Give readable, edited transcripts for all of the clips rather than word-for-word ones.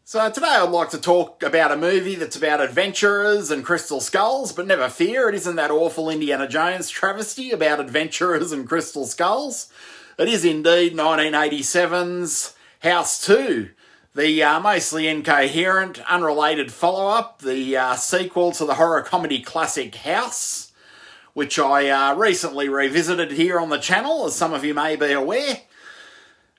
So today I'd like to talk about a movie that's about adventurers and crystal skulls, but never fear, it isn't that awful Indiana Jones travesty about adventurers and crystal skulls. It is indeed 1987's House 2, the mostly incoherent, unrelated follow-up, the sequel to the horror comedy classic House, which I recently revisited here on the channel, as some of you may be aware.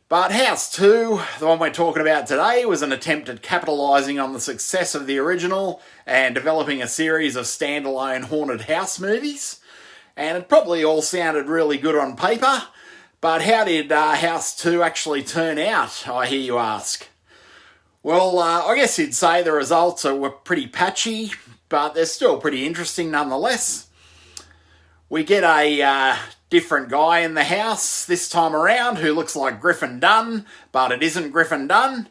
But House 2, the one we're talking about today, was an attempt at capitalising on the success of the original and developing a series of standalone haunted house movies. And it probably all sounded really good on paper, but how did House 2 actually turn out, I hear you ask? Well, I guess you'd say the results were pretty patchy, but they're still pretty interesting nonetheless. We get a different guy in the house this time around who looks like Griffin Dunne, but it isn't Griffin Dunne.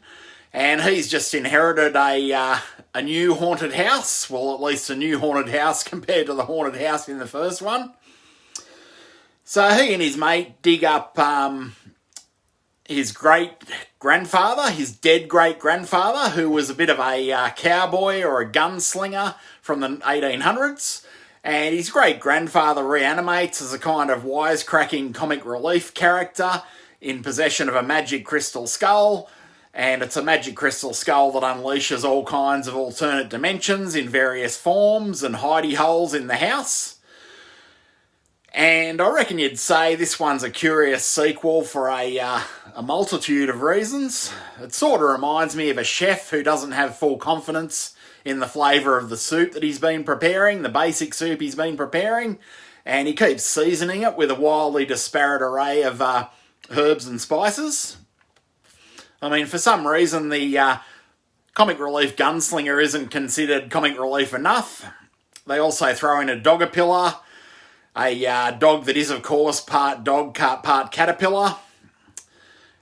And he's just inherited a new haunted house. Well, at least a new haunted house compared to the haunted house in the first one. So he and his mate dig up his great-grandfather, his dead great-grandfather, who was a bit of a cowboy or a gunslinger from the 1800s. And his great-grandfather reanimates as a kind of wisecracking comic relief character in possession of a magic crystal skull. And it's a magic crystal skull that unleashes all kinds of alternate dimensions in various forms and hidey holes in the house. And I reckon you'd say this one's a curious sequel for a multitude of reasons. It sort of reminds me of a chef who doesn't have full confidence in the flavour of the soup that he's been preparing, the basic soup he's been preparing, and he keeps seasoning it with a wildly disparate array of herbs and spices. I mean, for some reason, the comic relief gunslinger isn't considered comic relief enough. They also throw in a dogapillar, a dog that is, of course, part dog, part caterpillar,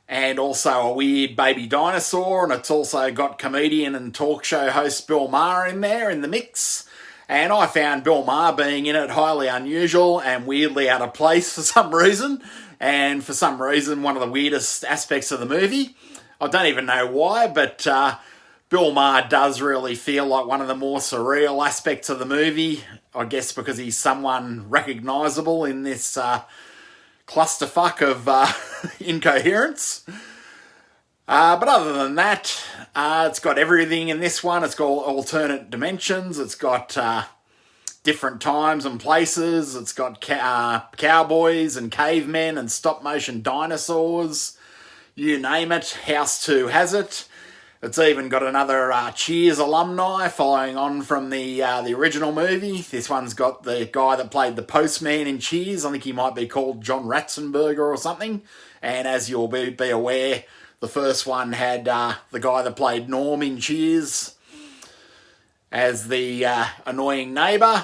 and also a weird baby dinosaur, and it's also got comedian and talk show host Bill Maher in there in the mix. And I found Bill Maher being in it highly unusual and weirdly out of place for some reason. And for some reason, one of the weirdest aspects of the movie. I don't even know why, but Bill Maher does really feel like one of the more surreal aspects of the movie. I guess because he's someone recognisable in this clusterfuck of incoherence. But other than that, it's got everything in this one. It's got alternate dimensions. It's got different times and places. It's got cowboys and cavemen and stop-motion dinosaurs. You name it, House 2 has it. It's even got another Cheers alumni following on from the original movie. This one's got the guy that played the postman in Cheers. I think he might be called John Ratzenberger or something. And as you'll be aware, the first one had the guy that played Norm in Cheers as the annoying neighbour.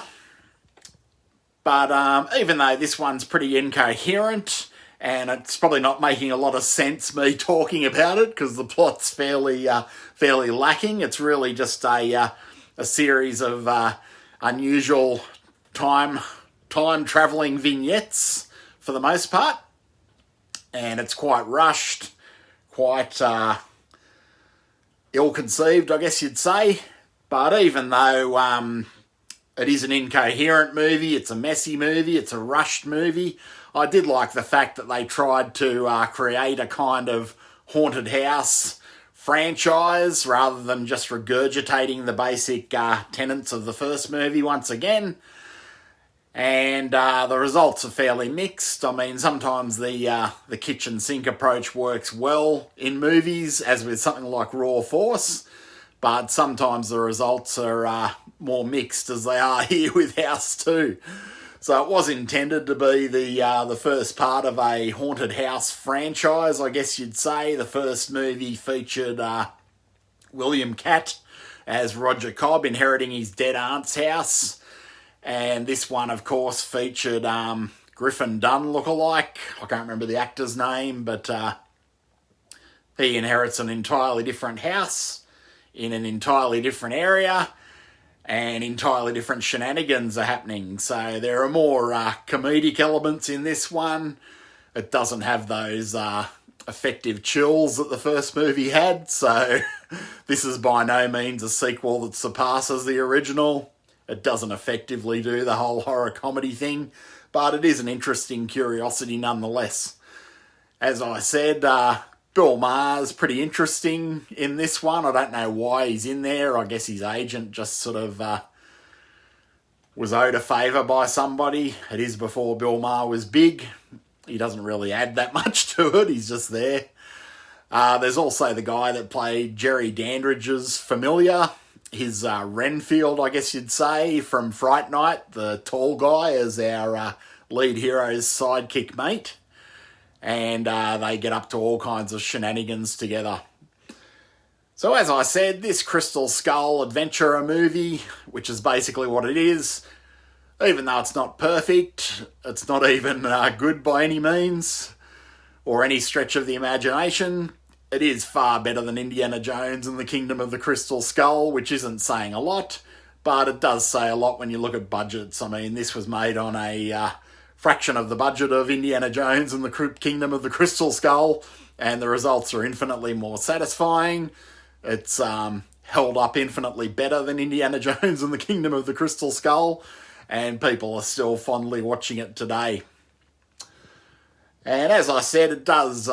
But even though this one's pretty incoherent, and it's probably not making a lot of sense me talking about it because the plot's fairly lacking. It's really just a series of unusual time travelling vignettes for the most part, and it's quite rushed, quite ill-conceived, I guess you'd say. But even though it is an incoherent movie, it's a messy movie, it's a rushed movie, I did like the fact that they tried to create a kind of haunted house franchise rather than just regurgitating the basic tenets of the first movie once again. And the results are fairly mixed. I mean, sometimes the kitchen sink approach works well in movies, as with something like Raw Force, but sometimes the results are more mixed, as they are here with House 2. So it was intended to be the first part of a haunted house franchise, I guess you'd say. The first movie featured William Katt as Roger Cobb inheriting his dead aunt's house. And this one, of course, featured Griffin Dunne lookalike. I can't remember the actor's name, but he inherits an entirely different house in an entirely different area. And entirely different shenanigans are happening. So there are more comedic elements in this one. It doesn't have those effective chills that the first movie had, so this is by no means a sequel that surpasses the original. It doesn't effectively do the whole horror comedy thing, but it is an interesting curiosity nonetheless. As I said, Bill Maher's pretty interesting in this one. I don't know why he's in there. I guess his agent just sort of was owed a favour by somebody. It is before Bill Maher was big. He doesn't really add that much to it. He's just there. There's also the guy that played Jerry Dandridge's familiar. His Renfield, I guess you'd say, from Fright Night. The tall guy as our lead hero's sidekick mate. And they get up to all kinds of shenanigans together. So as I said, this Crystal Skull adventurer movie, which is basically what it is, even though it's not perfect, it's not even good by any means, or any stretch of the imagination, it is far better than Indiana Jones and the Kingdom of the Crystal Skull, which isn't saying a lot, but it does say a lot when you look at budgets. I mean, this was made on a fraction of the budget of Indiana Jones and the Kingdom of the Crystal Skull, and the results are infinitely more satisfying. It's held up infinitely better than Indiana Jones and the Kingdom of the Crystal Skull, and people are still fondly watching it today. And as I said, it does,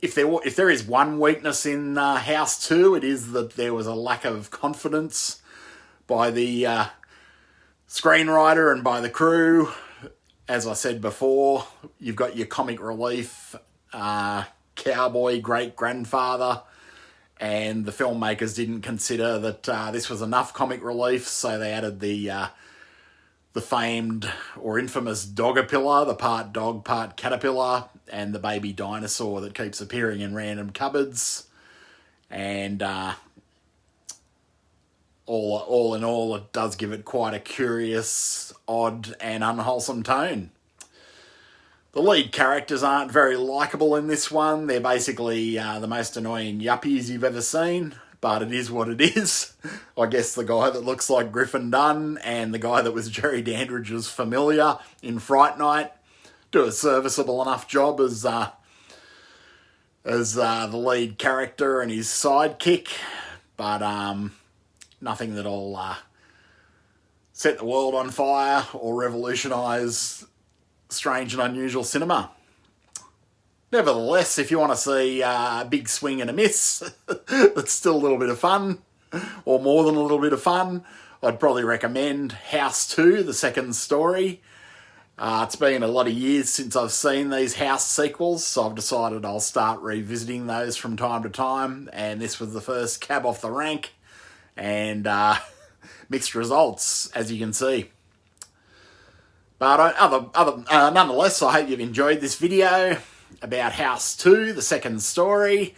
if there is one weakness in House 2, it is that there was a lack of confidence by the screenwriter and by the crew. As I said before, you've got your comic relief cowboy great-grandfather, and the filmmakers didn't consider that this was enough comic relief, so they added the famed or infamous Dogapilla, the part dog, part caterpillar, and the baby dinosaur that keeps appearing in random cupboards. And all in all, it does give it quite a curious, odd, and unwholesome tone. The lead characters aren't very likeable in this one. They're basically the most annoying yuppies you've ever seen, but it is what it is. I guess the guy that looks like Griffin Dunn and the guy that was Jerry Dandridge's familiar in Fright Night do a serviceable enough job as the lead character and his sidekick, but nothing that'll set the world on fire or revolutionise strange and unusual cinema. Nevertheless, if you want to see a big swing and a miss that's still a little bit of fun, or more than a little bit of fun, I'd probably recommend House 2, the second story. It's been a lot of years since I've seen these House sequels, so I've decided I'll start revisiting those from time to time, and this was the first cab off the rank, and mixed results, as you can see. But nonetheless, I hope you've enjoyed this video about House 2, the second story.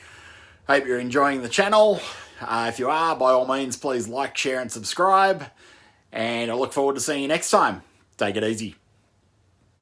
Hope you're enjoying the channel. If you are, by all means, please like, share and subscribe. And I look forward to seeing you next time. Take it easy.